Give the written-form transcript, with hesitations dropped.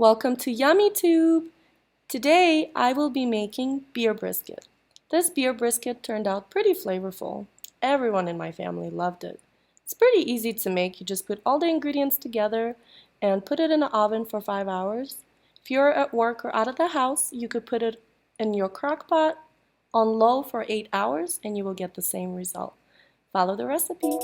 Welcome to Yummy Tube! Today I will be making beer brisket. This beer brisket turned out pretty flavorful. Everyone in my family loved it. It's pretty easy to make. You just put all the ingredients together and put it in the oven for 5 hours. If you're at work or out of the house, you could put it in your crock pot on low for 8 hours and you will get the same result. Follow the recipe.